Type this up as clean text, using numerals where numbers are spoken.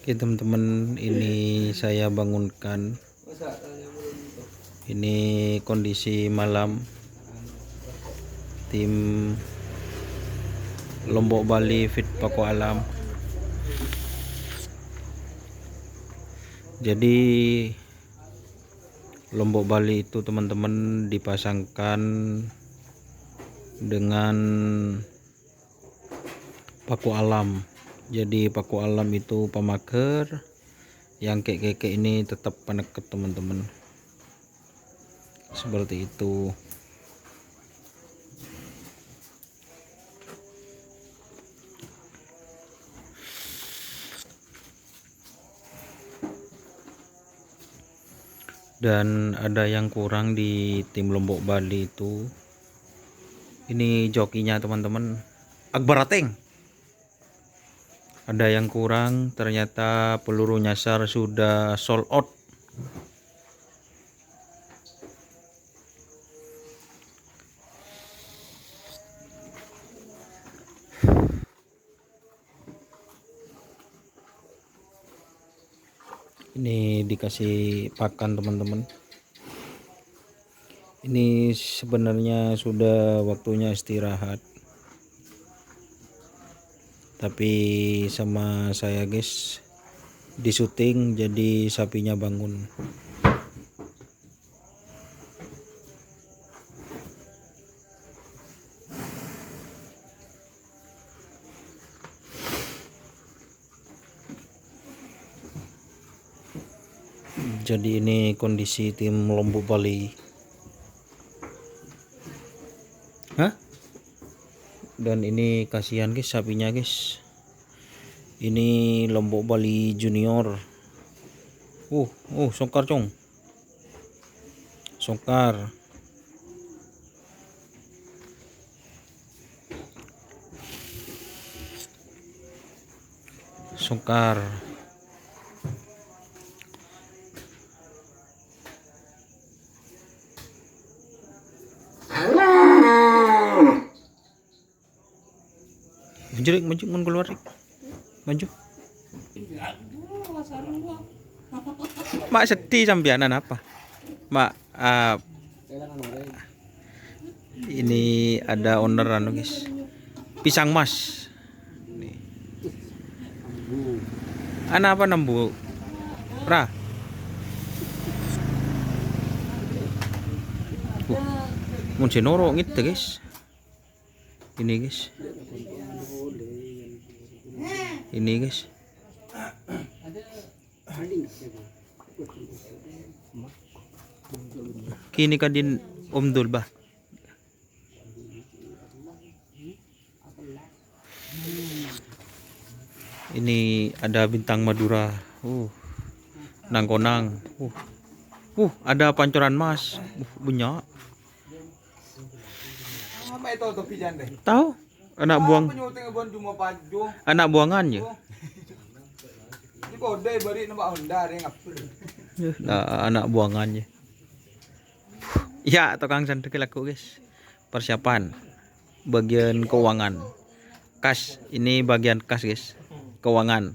Oke teman-teman, ini saya bangunkan. Ini kondisi malam. Tim Lombok Bali Fit Paku Alam. Jadi Lombok Bali itu teman-teman dipasangkan dengan paku alam. Jadi paku alam itu pemaker, yang keke ini tetap peneket teman-teman, seperti itu. Dan ada yang kurang di tim Lombok Bali itu, ini jokinya teman-teman, Akbar Ateng. Ada yang kurang, ternyata peluru nyasar sudah sold out. Ini dikasih pakan teman-teman. Ini sebenarnya sudah waktunya istirahat, tapi sama saya guys di syuting, jadi sapinya bangun. Jadi ini kondisi tim Lombok Bali. Dan ini kasihan guys sapinya guys. Ini Lombok Bali Junior. Songkar cong. Songkar. Songkar. Maju mun keluar. Maju. Mak sedih sampeanan apa? Mak ini ada owner anu guys. Pisang Mas. Nih. Anak apa nambu? Pra. Mun senoro ngit guys. Ini guys. Ini guys. Kini kadin Om Dul bah. Ini ada bintang Madura. Nangkonang. Ada pancoran emas. Banyak. Tahu? Anak buang. Anak buangannya. Anak buangannya. Ya, tukang santai laku guys. Persiapan bagian keuangan. Kas, ini bagian kas guys. Keuangan.